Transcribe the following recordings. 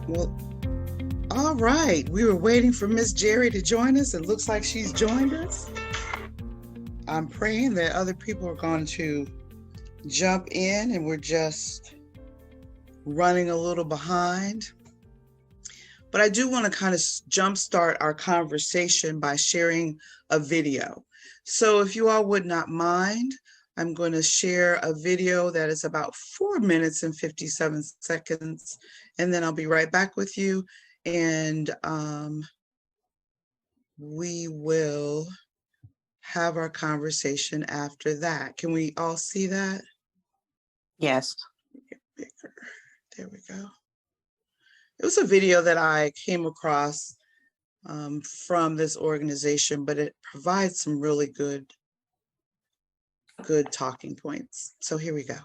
Well, all right. We were waiting for Miss Jerry to join us. It looks like she's joined us. I'm praying that other people are going to jump in, and we're just running a little behind. But I do want to kind of jumpstart our conversation by sharing a video. So if you all would not mind, I'm going to share a video that is about 4 minutes and 57 seconds, and then I'll be right back with you. And we will have our conversation after that. Can we all see that? Yes. Bigger. There we go. It was a video that I came across from this organization, but it provides some really good talking points. So here we go.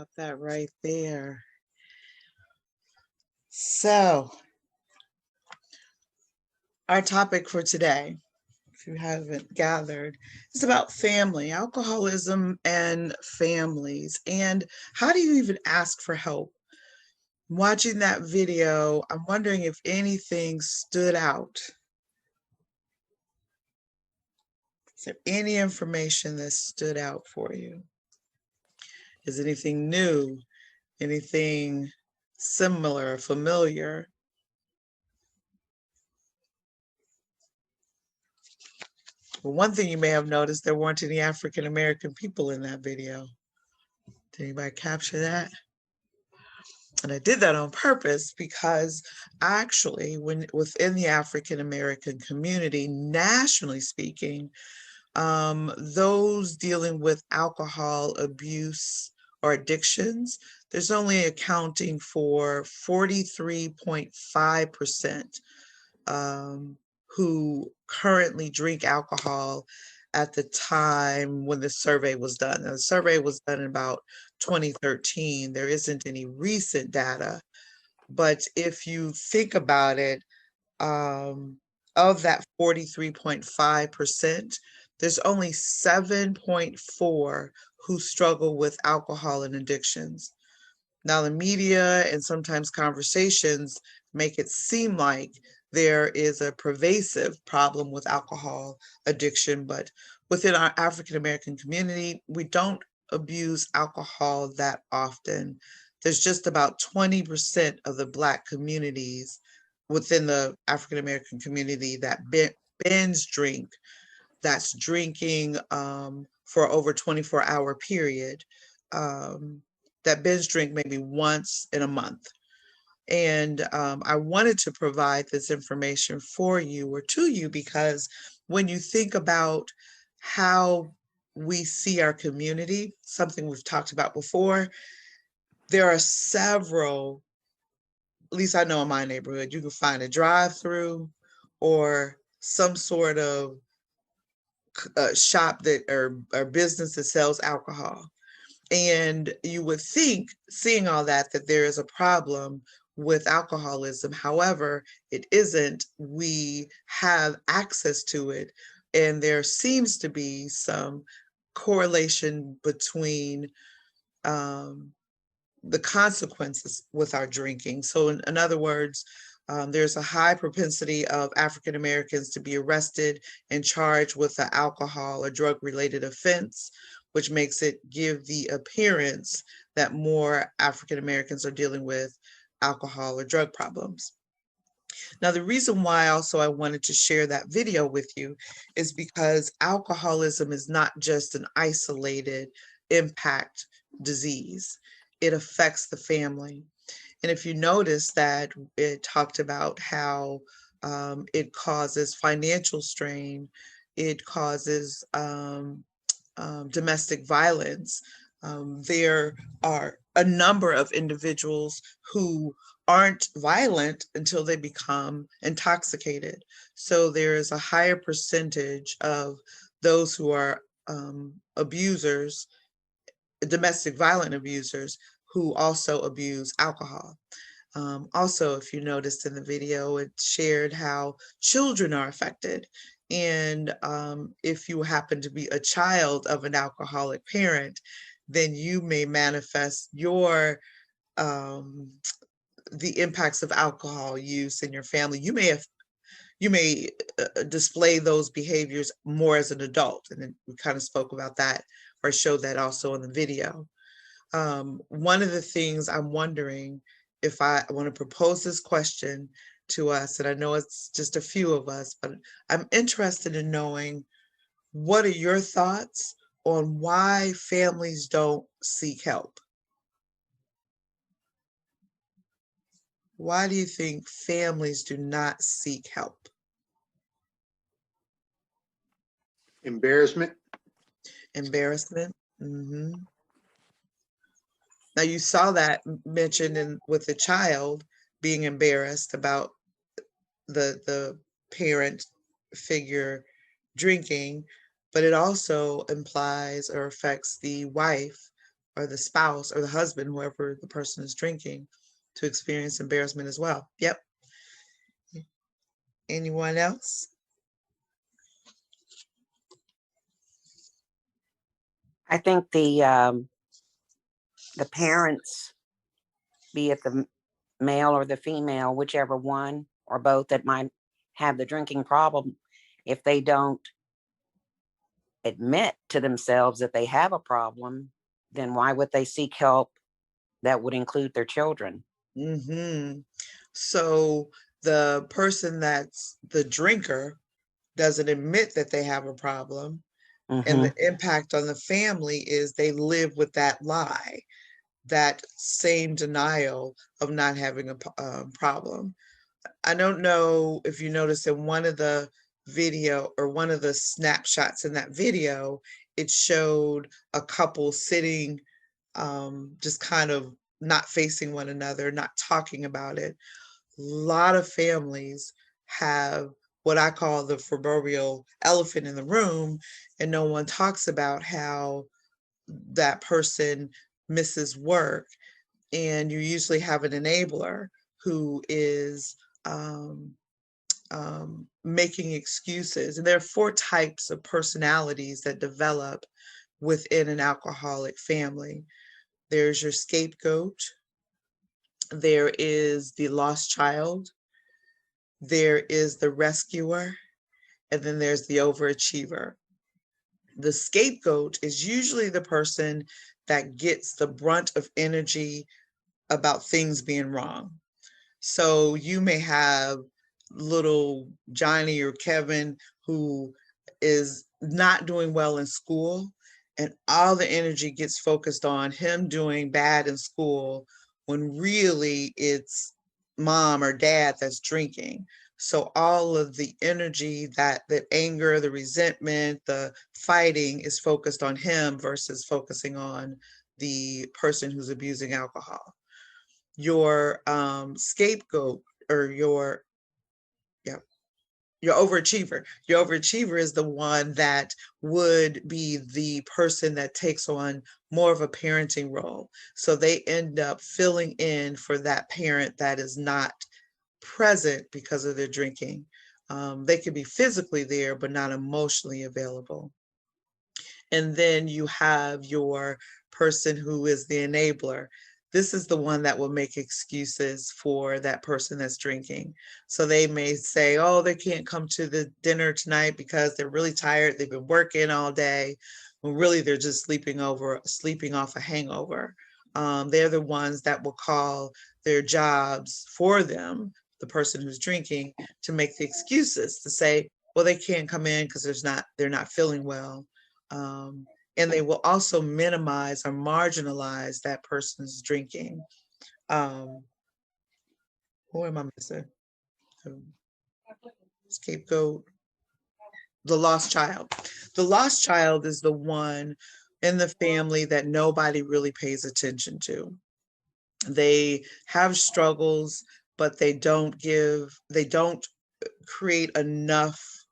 Got that right there. So, our topic for today, if you haven't gathered, is about family, alcoholism, and families. And how do you even ask for help? Watching that video, I'm wondering if anything stood out. Is there any information that stood out for you? Is anything new? Anything similar, familiar? Well, one thing you may have noticed, there weren't any African American people in that video. Did anybody capture that? And I did that on purpose because actually, when within the African American community, nationally speaking, those dealing with alcohol abuse or addictions, there's only accounting for 43.5% who currently drink alcohol at the time when the survey was done. Now, the survey was done in about 2013. There isn't any recent data, but if you think about it, of that 43.5%, there's only 7.4 who struggle with alcohol and addictions. Now, the media and sometimes conversations make it seem like there is a pervasive problem with alcohol addiction, but within our African American community, we don't abuse alcohol that often. There's just about 20% of the Black communities within the African American community that binge drink, that's drinking for over 24-hour period, that binge drink maybe once in a month. And I wanted to provide this information for you or to you because when you think about how we see our community, something we've talked about before, there are several, at least I know in my neighborhood, you can find a drive-through or some sort of shop that or business that sells alcohol. And you would think, seeing all that there is a problem with alcoholism. However, it isn't. We have access to it, and there seems to be some correlation between the consequences with our drinking. So in other words, there's a high propensity of African Americans to be arrested and charged with an alcohol or drug-related offense, which makes it give the appearance that more African Americans are dealing with alcohol or drug problems. Now, the reason why also I wanted to share that video with you is because alcoholism is not just an isolated impact disease. It affects the family. And if you notice that it talked about how it causes financial strain, it causes domestic violence. There are a number of individuals who aren't violent until they become intoxicated. So there is a higher percentage of those who are abusers, domestic violent abusers, who also abuse alcohol. Also, if you noticed in the video, it shared how children are affected. And if you happen to be a child of an alcoholic parent, then you may manifest your the impacts of alcohol use in your family. You may display those behaviors more as an adult, and then we kind of spoke about that or showed that also in the video. One of the things I'm wondering, if I want to propose this question to us, and I know it's just a few of us, but I'm interested in knowing, what are your thoughts on why families don't seek help? Why do you think families do not seek help? Embarrassment. Embarrassment? Now, you saw that mentioned with the child being embarrassed about the parent figure drinking, but it also implies or affects the wife or the spouse or the husband, whoever the person is drinking, to experience embarrassment as well. Yep. Anyone else? I think the parents, be it the male or the female, whichever one or both that might have the drinking problem, if they don't admit to themselves that they have a problem, then why would they seek help that would include their children? Mm-hmm. So the person that's the drinker doesn't admit that they have a problem, and the impact on the family is they live with that lie, that same denial of not having a problem. I don't know if you noticed in one of the video or one of the snapshots in that video, it showed a couple sitting just kind of not facing one another, not talking about it. A lot of families have what I call the proverbial elephant in the room, and no one talks about how that person misses work. And you usually have an enabler who is making excuses. And there are 4 types of personalities that develop within an alcoholic family. There's your scapegoat, there is the lost child, there is the rescuer, and then there's the overachiever. The scapegoat is usually the person that gets the brunt of energy about things being wrong. So you may have little Johnny or Kevin who is not doing well in school, and all the energy gets focused on him doing bad in school when really it's mom or dad that's drinking. So all of the energy, that anger, the resentment, the fighting is focused on him versus focusing on the person who's abusing alcohol. Your scapegoat, or your overachiever. Your overachiever is the one that would be the person that takes on more of a parenting role. So they end up filling in for that parent that is not present because of their drinking. They could be physically there, but not emotionally available. And then you have your person who is the enabler. This is the one that will make excuses for that person that's drinking. So they may say, oh, they can't come to the dinner tonight because they're really tired. They've been working all day, when really they're just sleeping off a hangover. They're the ones that will call their jobs for them, the person who's drinking, to make the excuses, to say, well, they can't come in because they're not feeling well. And they will also minimize or marginalize that person's drinking. Who am I missing? Scapegoat. The lost child. The lost child is the one in the family that nobody really pays attention to. They have struggles, but they don't create enough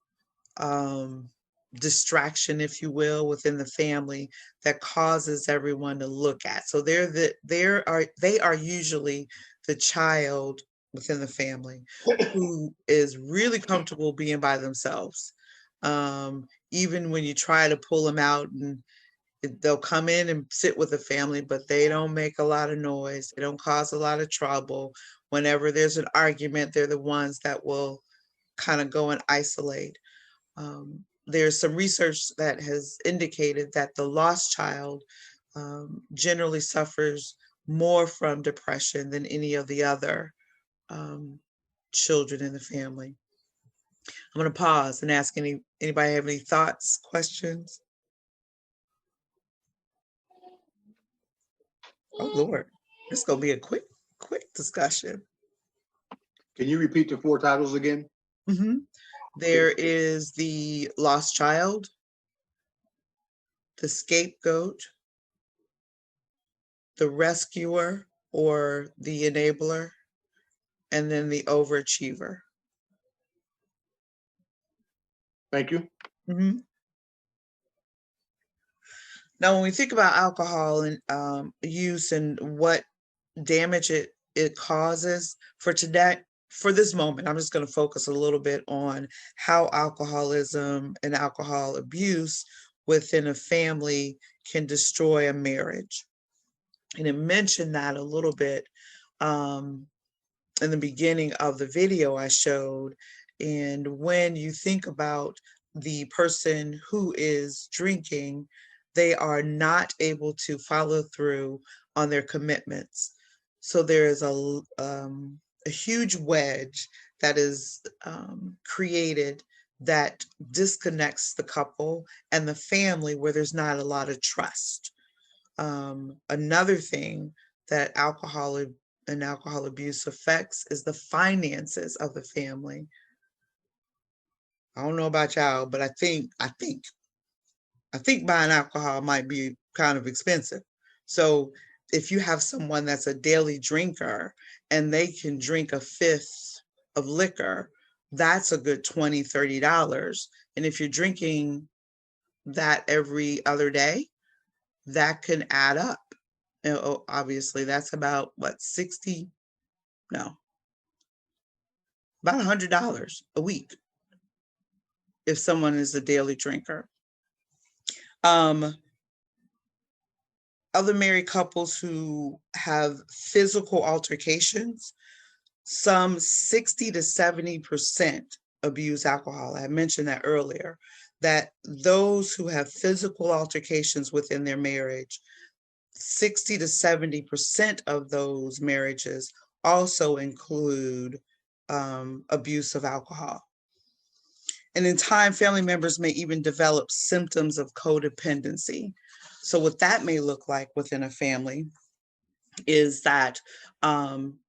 distraction, if you will, within the family that causes everyone to look at. So they are usually the child within the family who is really comfortable being by themselves. Even when you try to pull them out, and they'll come in and sit with the family, but they don't make a lot of noise. They don't cause a lot of trouble. Whenever there's an argument, they're the ones that will kind of go and isolate. There's some research that has indicated that the lost child generally suffers more from depression than any of the other children in the family. I'm going to pause and ask anybody have any thoughts, questions? Oh Lord, this is going to be a quick discussion. Can you repeat the 4 titles again? Mm-hmm. There is the lost child, the scapegoat, the rescuer or the enabler, and then the overachiever. Thank you. Mm-hmm. Now, when we think about alcohol and use and what damage it causes for today, for this moment, I'm just going to focus a little bit on how alcoholism and alcohol abuse within a family can destroy a marriage. And it mentioned that a little bit in the beginning of the video I showed. And when you think about the person who is drinking, they are not able to follow through on their commitments. So there is a huge wedge that is created that disconnects the couple and the family, where there's not a lot of trust. Another thing that alcohol and alcohol abuse affects is the finances of the family. I don't know about y'all, but I think buying alcohol might be kind of expensive. So if you have someone that's a daily drinker and they can drink a fifth of liquor, that's a good $20, $30. And if you're drinking that every other day, that can add up. Obviously, that's about what, 60? No, about $100 a week if someone is a daily drinker. Other married couples who have physical altercations, some 60 to 70% abuse alcohol. I mentioned that earlier, that those who have physical altercations within their marriage, 60 to 70% of those marriages also include abuse of alcohol. And in time, family members may even develop symptoms of codependency. So what that may look like within a family is that,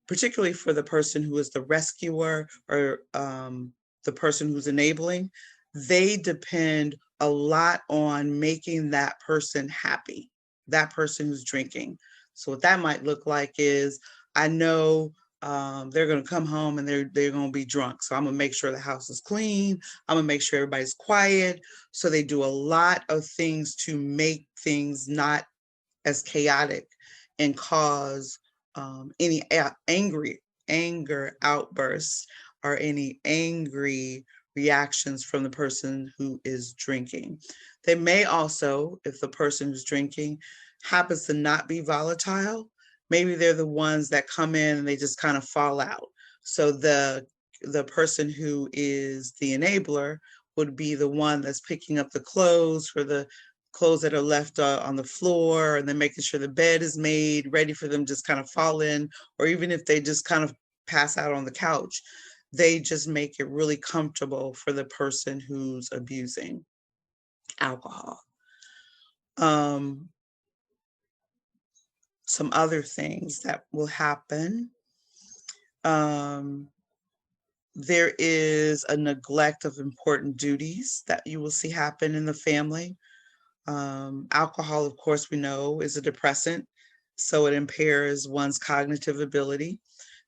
particularly for the person who is the rescuer or the person who's enabling, they depend a lot on making that person happy, that person who's drinking. So what that might look like is, I know they're going to come home and they're going to be drunk. So I'm going to make sure the house is clean. I'm going to make sure everybody's quiet. So they do a lot of things to make things not as chaotic and cause any anger outbursts or any angry reactions from the person who is drinking. They may also, if the person who's drinking happens to not be volatile, maybe they're the ones that come in and they just kind of fall out. So the person who is the enabler would be the one that's picking up the clothes for the clothes that are left on the floor, and then making sure the bed is made ready for them just kind of fall in, or even if they just kind of pass out on the couch, they just make it really comfortable for the person who's abusing alcohol. Some other things that will happen. There is a neglect of important duties that you will see happen in the family. Alcohol, of course, we know is a depressant, so it impairs one's cognitive ability.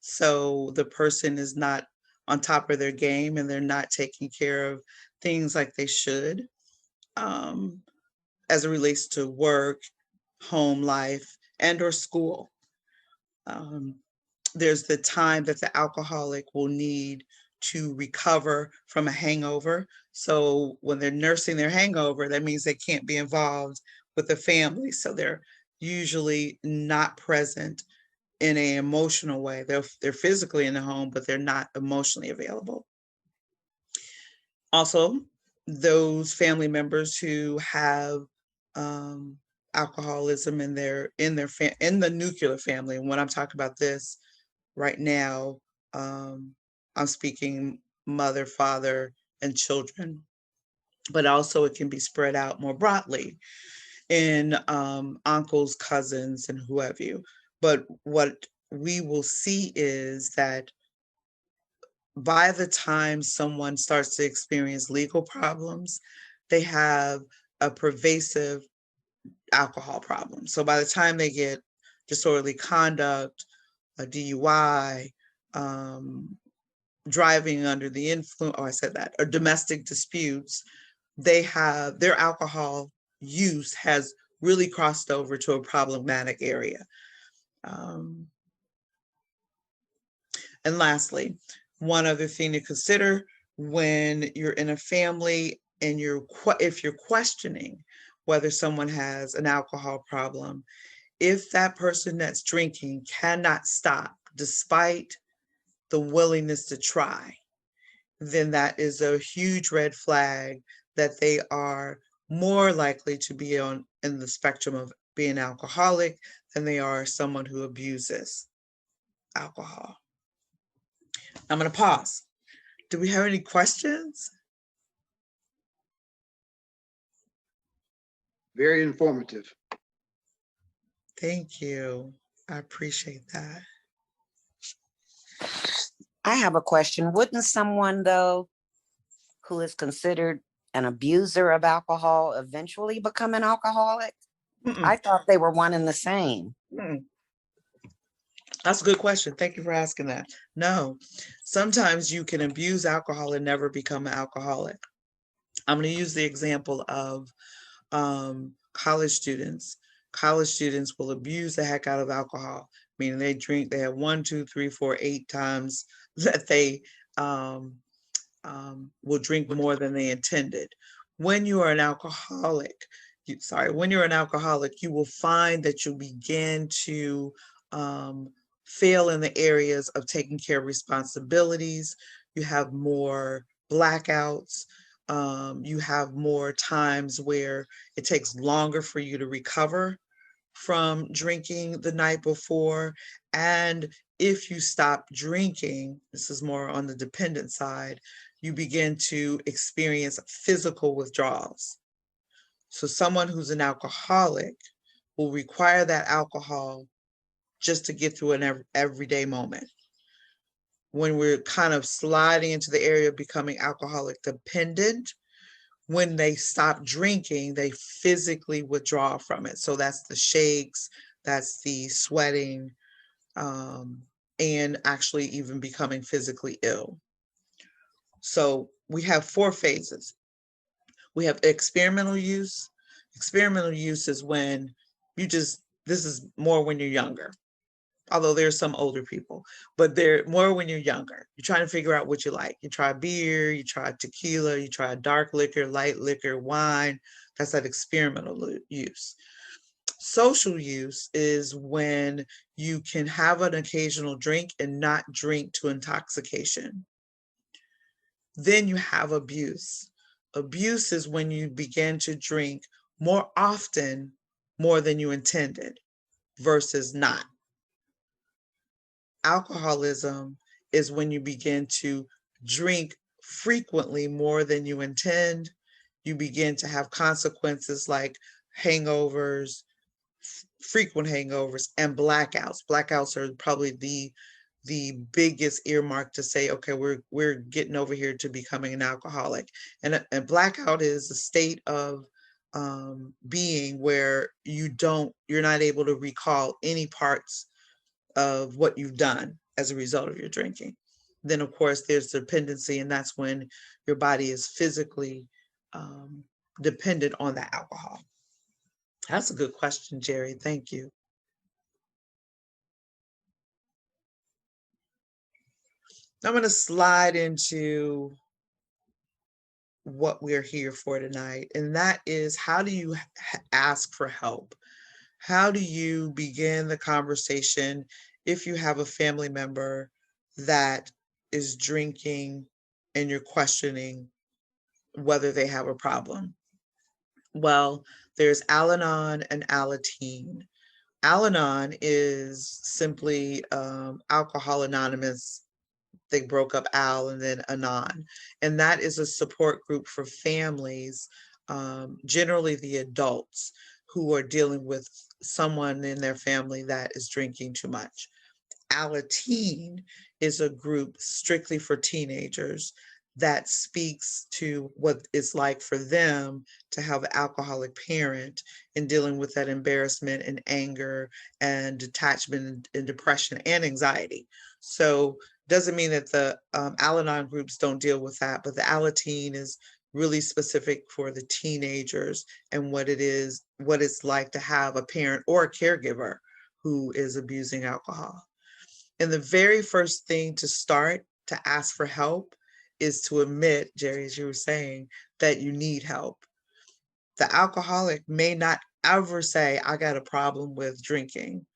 So the person is not on top of their game and they're not taking care of things like they should, as it relates to work, home life, and or school. There's the time that the alcoholic will need to recover from a hangover. So when they're nursing their hangover, that means they can't be involved with the family. So they're usually not present in an emotional way. They're physically in the home, but they're not emotionally available. Also, those family members who have alcoholism in the nuclear family. And when I'm talking about this right now, I'm speaking mother, father, and children, but also it can be spread out more broadly in uncles, cousins, and who have you. But what we will see is that by the time someone starts to experience legal problems, they have a pervasive alcohol problem. So by the time they get disorderly conduct, a DUI, driving under the influence, or domestic disputes, they have their alcohol use has really crossed over to a problematic area. And lastly, one other thing to consider when you're in a family and if you're questioning whether someone has an alcohol problem, if that person that's drinking cannot stop despite the willingness to try, then that is a huge red flag that they are more likely to be in the spectrum of being alcoholic than they are someone who abuses alcohol. I'm going to pause. Do we have any questions? Very informative. Thank you. I appreciate that. I have a question. Wouldn't someone, though, who is considered an abuser of alcohol eventually become an alcoholic? I thought they were one and the same. That's a good question. Thank you for asking that. No, sometimes you can abuse alcohol and never become an alcoholic. I'm going to use the example of college students. College students will abuse the heck out of alcohol, meaning they have 1, 2, 3, 4, 8 times that they will drink more than they intended. When you are an alcoholic, you will find that you begin to fail in the areas of taking care of responsibilities. You have more blackouts. You have more times where it takes longer for you to recover from drinking the night before. And if you stop drinking, this is more on the dependent side, you begin to experience physical withdrawals. So someone who's an alcoholic will require that alcohol just to get through an everyday moment. When we're kind of sliding into the area of becoming alcoholic dependent, when they stop drinking, they physically withdraw from it. So that's the shakes, that's the sweating, and actually even becoming physically ill. So we have 4 phases. We have experimental use. Experimental use is when this is more when you're younger, although there's some older people, but they're more when you're younger. You're trying to figure out what you like. You try beer, you try tequila, you try dark liquor, light liquor, wine. That's that experimental use. Social use is when you can have an occasional drink and not drink to intoxication. Then you have abuse. Abuse is when you begin to drink more often, more than you intended, versus not. Alcoholism is when you begin to drink frequently more than you intend. You begin to have consequences like hangovers, frequent hangovers, and blackouts. Blackouts are probably the biggest earmark to say, okay, we're getting over here to becoming an alcoholic. And blackout is a state of being where you're not able to recall any parts of what you've done as a result of your drinking. Then, of course, there's dependency, and that's when your body is physically dependent on the alcohol. That's a good question, Jerry. Thank you. I'm going to slide into what we're here for tonight, and that is, how do you ask for help? How do you begin the conversation if you have a family member that is drinking and you're questioning whether they have a problem? Well, there's Al-Anon and Al-Anon. Al-Anon is simply Alcohol Anonymous. They broke up Al and then Anon. And that is a support group for families, generally the adults who are dealing with someone in their family that is drinking too much. Al-Anon is a group strictly for teenagers that speaks to what it's like for them to have an alcoholic parent and dealing with that embarrassment and anger and detachment and depression and anxiety. So doesn't mean that the Al-Anon groups don't deal with that, but the Al-Anon is really specific for the teenagers and what it's like to have a parent or a caregiver who is abusing alcohol. And the very first thing to start to ask for help is to admit, Jerry, as you were saying, that you need help. The alcoholic may not ever say, I got a problem with drinking.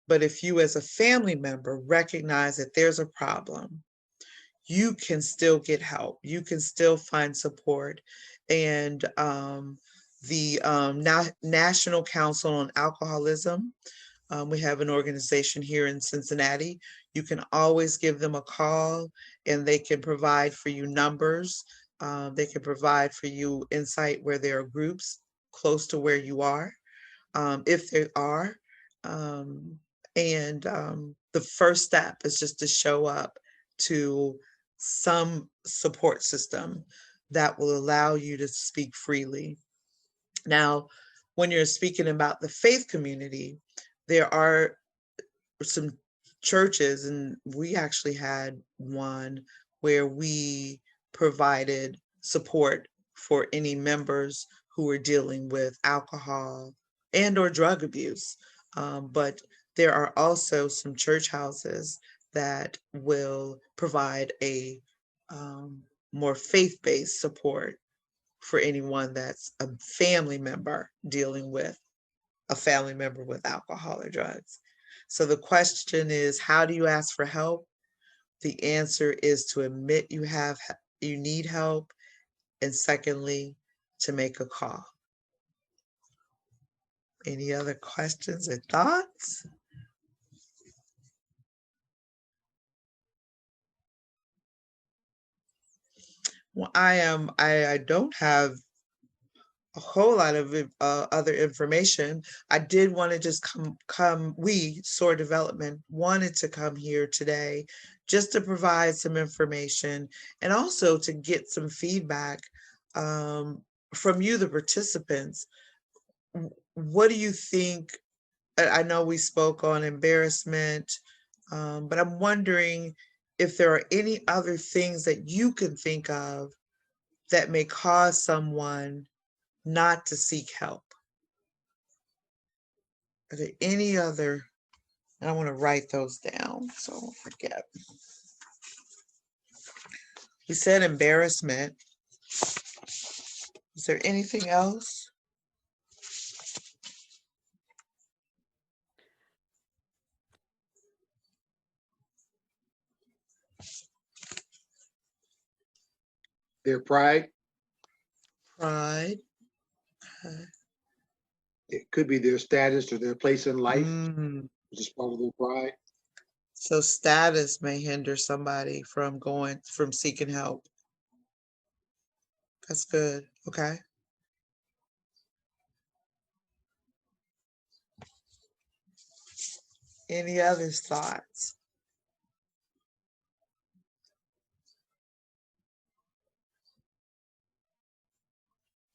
But if you as a family member recognize that there's a problem, you can still get help. You can still find support. And the National Council on Alcoholism, we have an organization here in Cincinnati. You can always give them a call and they can provide for you numbers. They can provide for you insight where there are groups close to where you are, if there are. The first step is just to show up to some support system that will allow you to speak freely. Now, when you're speaking about the faith community, there are some churches, and we actually had one where we provided support for any members who were dealing with alcohol and or drug abuse. But there are also some church houses that will provide a more faith-based support for anyone that's a family member dealing with a family member with alcohol or drugs. So the question is, how do you ask for help? The answer is to admit you need help, and secondly, to make a call. Any other questions or thoughts? Well, I don't have a whole lot of other information. I did want to just we, S.O.A.R Development, wanted to come here today just to provide some information and also to get some feedback from you, the participants. What do you think? I know we spoke on embarrassment, but I'm wondering if there are any other things that you can think of that may cause someone not to seek help. Are there any other? And I want to write those down so I don't forget. You said embarrassment. Is there anything else? Their pride. Pride. It could be their status or their place in life, which is part of their pride. So status may hinder somebody from seeking help. That's good. Okay. Any other thoughts?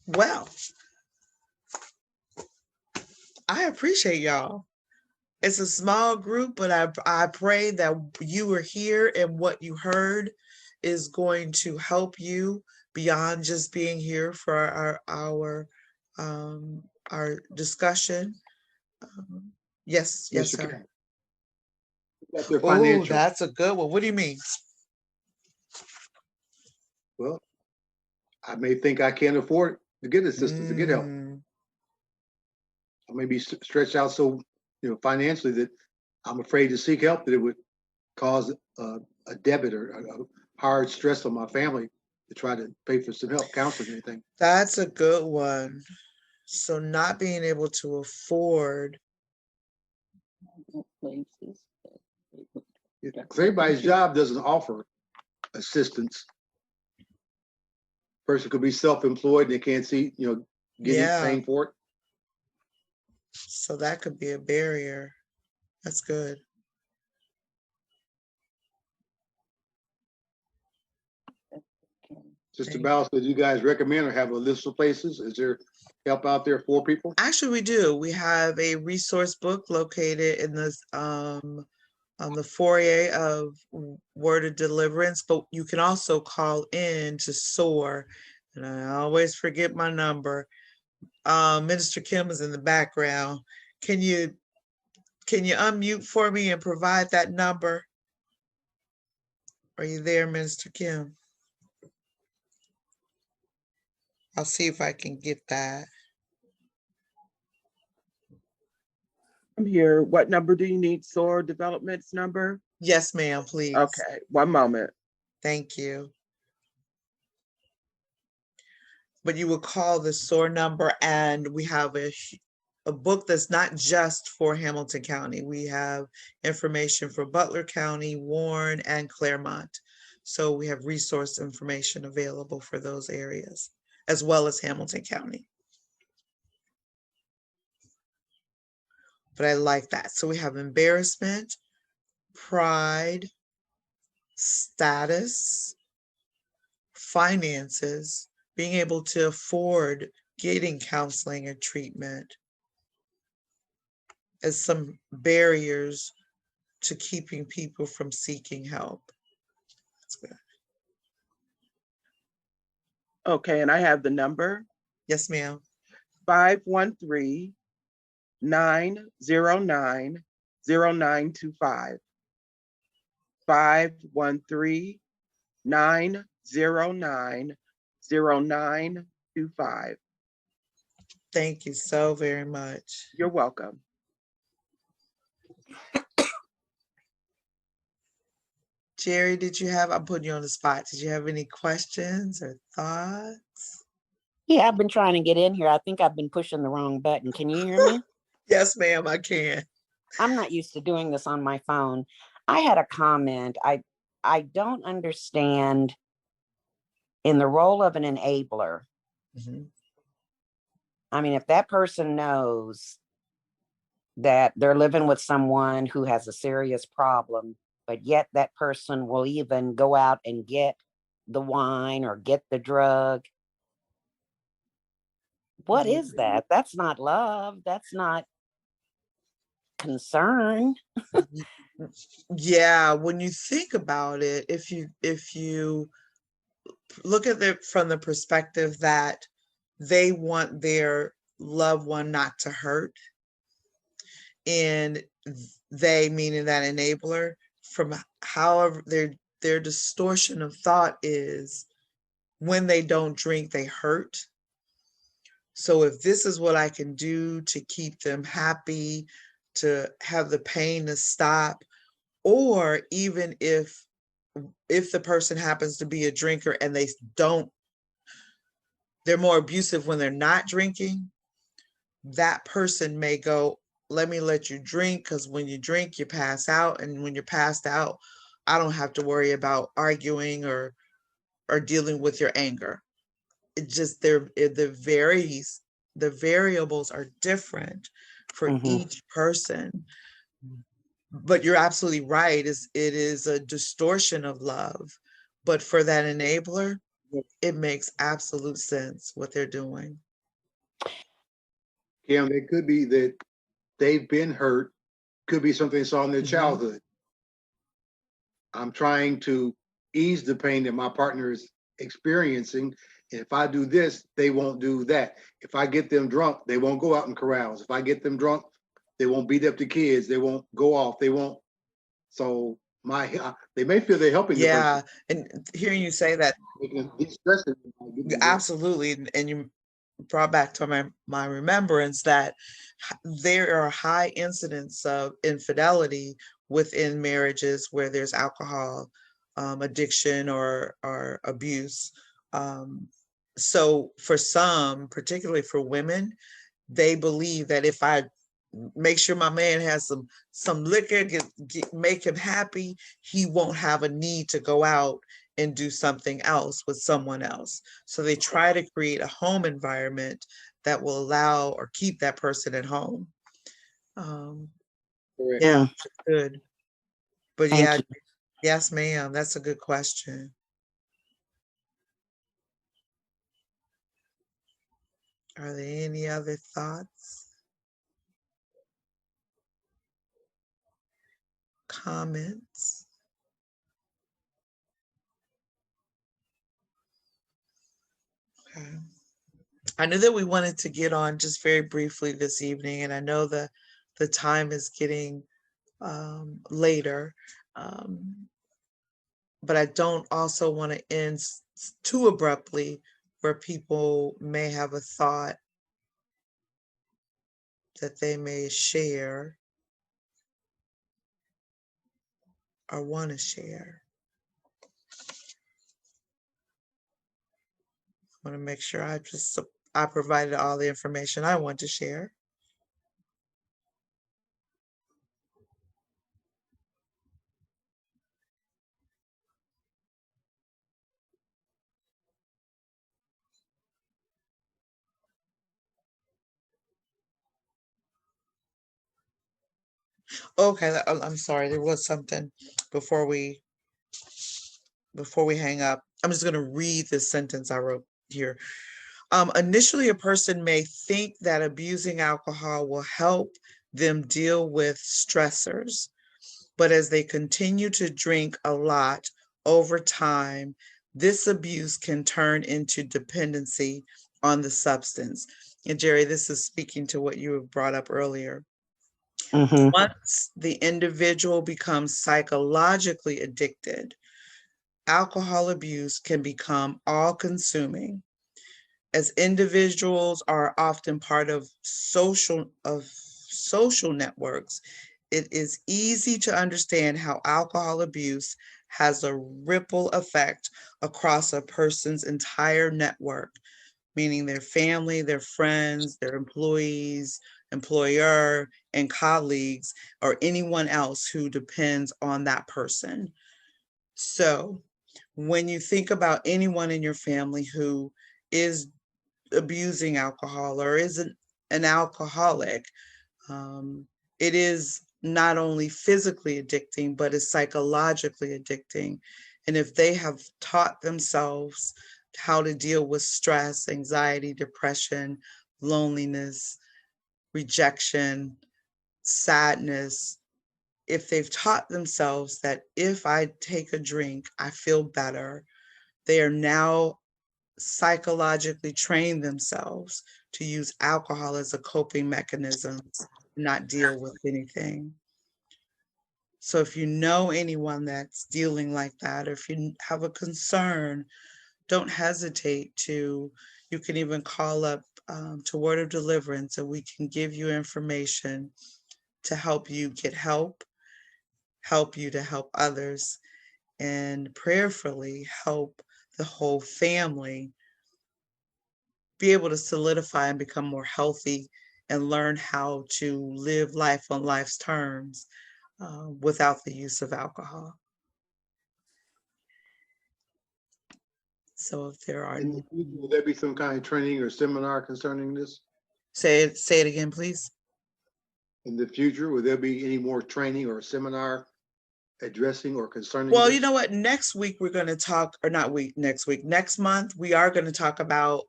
Well, I appreciate y'all. It's a small group, but I pray that you were here and what you heard is going to help you beyond just being here for our discussion. Yes, sir. Oh, that's a good one. What do you mean? Well, I may think I can't afford to get assistance, to get help. I may be stretched out so, financially that I'm afraid to seek help, that it would cause a debit or a hard stress on my family to try to pay for some help, counseling, anything. That's a good one. So not being able to afford places. Everybody's job doesn't offer assistance. Person could be self-employed and they can't see, paying for it. So that could be a barrier. That's good. Sister Ballas, do you guys recommend or have a list of places? Is there help out there for people? Actually, we do. We have a resource book located in this on the foyer of Word of Deliverance, but you can also call in to S.O.A.R, And I always forget my number. Minister Kim is in the background. Can you unmute for me and provide that number? Are you there, Minister Kim? I'll see if I can get that. I'm here. What number do you need? S.O.A.R Development's number? Yes, ma'am, please. Okay, one moment. Thank you. But you will call the S.O.A.R number, and we have a book that's not just for Hamilton County. We have information for Butler County, Warren, and Claremont. So we have resource information available for those areas, as well as Hamilton County. But I like that. So we have embarrassment, pride, status, finances, being able to afford getting counseling and treatment as some barriers to keeping people from seeking help. That's good. Okay, and I have the number. Yes, ma'am. 513-909-0925. 513-909-0925. Thank you so very much. You're welcome. Jerry, I'm putting you on the spot. Did you have any questions or thoughts? Yeah, I've been trying to get in here. I think I've been pushing the wrong button. Can you hear me? Yes, ma'am, I can. I'm not used to doing this on my phone. I had a comment. I don't understand in the role of an enabler. Mm-hmm. I mean, if that person knows that they're living with someone who has a serious problem, but yet that person will even go out and get the wine or get the drug. What is that? That's not love. That's not concern. Yeah, when you think about it, if you look at it from the perspective that they want their loved one not to hurt, and they meaning that enabler, from however their distortion of thought is, when they don't drink, they hurt. So if this is what I can do to keep them happy, to have the pain to stop, or even if the person happens to be a drinker and they're more abusive when they're not drinking, that person may go, let me let you drink, because when you drink, you pass out. And when you're passed out, I don't have to worry about arguing or dealing with your anger. It just, the variables are different for each person. But you're absolutely right. It is a distortion of love. But for that enabler, it makes absolute sense what they're doing. Kim, it could be that they've been hurt, could be something they saw in their childhood. I'm trying to ease the pain that my partner is experiencing. And if I do this, they won't do that. If I get them drunk, they won't go out in corrals. If I get them drunk, they won't beat up the kids. They won't go off. They won't. So they may feel they're helping the person. And hearing you say that, absolutely. And you brought back to my remembrance that there are high incidents of infidelity within marriages where there's alcohol addiction or abuse. So for some, particularly for women, they believe that if I make sure my man has some liquor, make him happy, he won't have a need to go out and do something else with someone else. So they try to create a home environment that will allow or keep that person at home. Yeah, good. But Thank you. Yes, ma'am. That's a good question. Are there any other thoughts? Comments? Okay. I knew that we wanted to get on just very briefly this evening, and I know the time is getting later, but I don't also want to end too abruptly where people may have a thought that they may share or want to share. I want to make sure I provided all the information I want to share. Okay, I'm sorry. There was something before we hang up. I'm just going to read this sentence I wrote here. Initially, a person may think that abusing alcohol will help them deal with stressors, but as they continue to drink a lot over time, this abuse can turn into dependency on the substance. And Jerry, this is speaking to what you have brought up earlier. Mhm. Once the individual becomes psychologically addicted, alcohol abuse can become all-consuming. As individuals are often part of social networks, it is easy to understand how alcohol abuse has a ripple effect across a person's entire network, meaning their family, their friends, their employees, employer, and colleagues, or anyone else who depends on that person. So when you think about anyone in your family who is abusing alcohol or isn't an alcoholic, it is not only physically addicting, but is psychologically addicting. And if they have taught themselves how to deal with stress, anxiety, depression, loneliness, rejection, sadness, if they've taught themselves that if I take a drink, I feel better, they are now psychologically trained themselves to use alcohol as a coping mechanism, not deal with anything. So if you know anyone that's dealing like that, or if you have a concern, don't hesitate to, you can even call up to Word of Deliverance and we can give you information to help you get help you to help others, and prayerfully help the whole family be able to solidify and become more healthy and learn how to live life on life's terms without the use of alcohol. So if there are, In the future, will there be some kind of training or seminar concerning this? say it again, please. In the future, will there be any more training or seminar addressing or concerning Well, this? you know what? Next week we're going to talk, or not week, next week, next month, we are going to talk about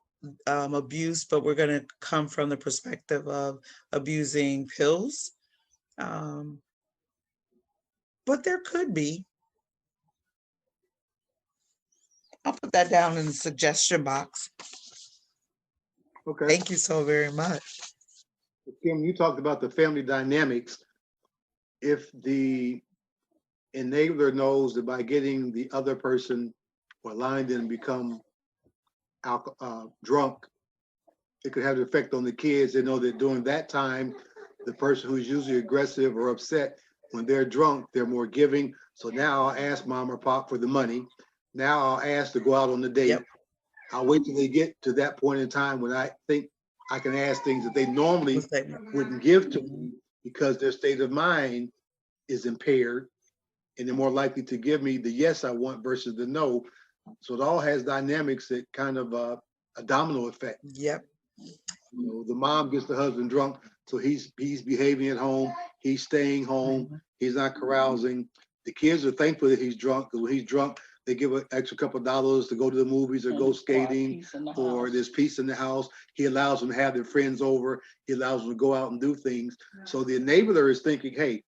abuse, but we're going to come from the perspective of abusing pills. But there could be. I'll put that down in the suggestion box. Okay. Thank you so very much. Kim, you talked about the family dynamics. If the enabler knows that by getting the other person or allowing them to become drunk, it could have an effect on the kids. They know that during that time, the person who's usually aggressive or upset, when they're drunk, they're more giving. So now I'll ask mom or pop for the money. Now I'll ask to go out on the date. Yep. I'll wait till they get to that point in time when I think I can ask things that they normally wouldn't give to me because their state of mind is impaired and they're more likely to give me the yes I want versus the no. So it all has dynamics that kind of a domino effect. Yep. You know, the mom gets the husband drunk, so he's behaving at home, he's staying home, he's not carousing. The kids are thankful that he's drunk, because when he's drunk, they give an extra couple of dollars to go to the movies or go skating, or there's peace in the house. He allows them to have their friends over. He allows them to go out and do things. So the enabler is thinking, hey,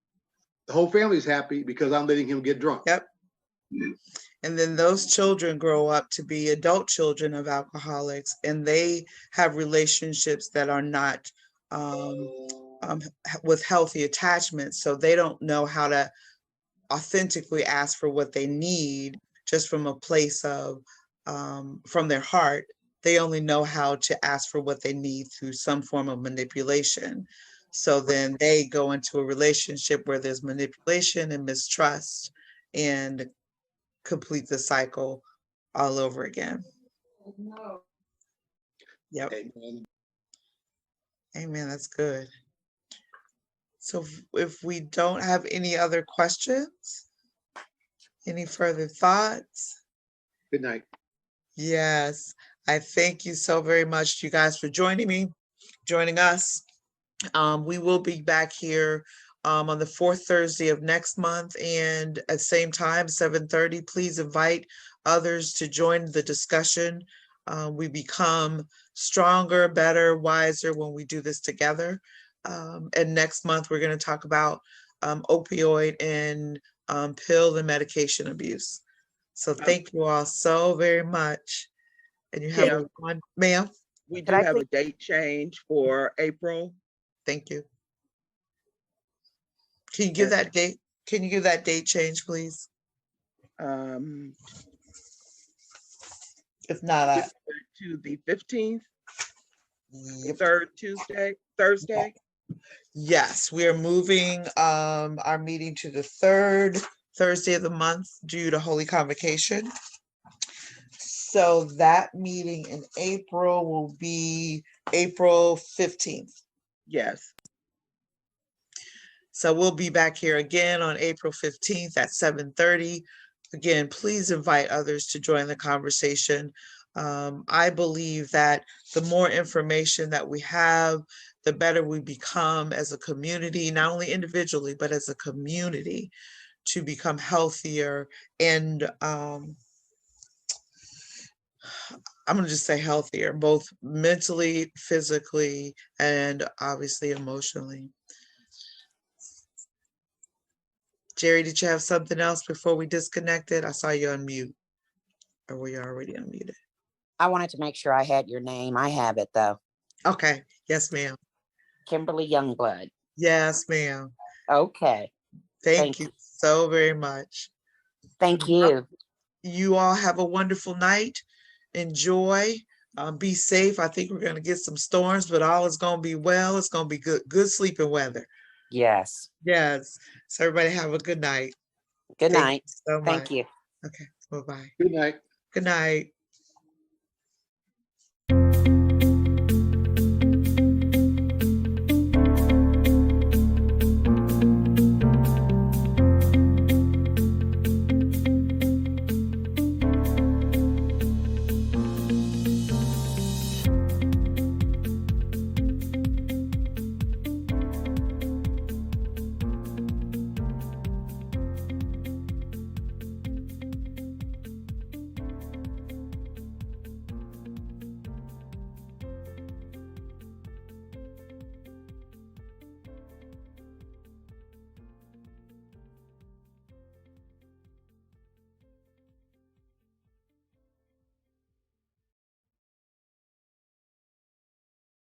the whole family's happy because I'm letting him get drunk. Yep. And then those children grow up to be adult children of alcoholics, and they have relationships that are not with healthy attachments. So they don't know how to authentically ask for what they need just from a place of, from their heart. They only know how to ask for what they need through some form of manipulation. So then they go into a relationship where there's manipulation and mistrust, and complete the cycle all over again. Yep. Amen. Amen. That's good. So if we don't have any other questions, any further thoughts? Good night. Yes, I thank you so very much, you guys, for joining us. We will be back here on the fourth Thursday of next month, and at the same time, 7:30. Please invite others to join the discussion. We become stronger, better, wiser when we do this together. And next month, we're going to talk about opioid and pill and medication abuse. So thank you all so very much. And you have Kim, a one, ma'am. we Could do I have please- a date change for April. Thank you. Can you give Yes. that date? Can you give that date change, please? Um, If not, I, to the 15th, yep. third Thursday. Yes, we are moving our meeting to the third Thursday of the month due to Holy Convocation. So that meeting in April will be April 15th. Yes. So we'll be back here again on April 15th at 7:30. Again, please invite others to join the conversation. I believe that the more information that we have, the better we become as a community, not only individually, but as a community, to become healthier and I'm going to just say healthier, both mentally, physically, and obviously emotionally. Jerry, did you have something else before we disconnected? I saw you unmute. Or were you already unmuted? I wanted to make sure I had your name. I have it though. Okay. Yes, ma'am. Kimberly Youngblood. Yes, ma'am. Okay. Thank you so very much. Thank you. You all have a wonderful night. Enjoy. Be safe. I think we're going to get some storms, but all is going to be well. It's going to be good sleeping weather. Yes. Yes. So everybody have a good night. Good Thank night. you so much. Thank you. Okay. Bye-bye. Good night. Good night.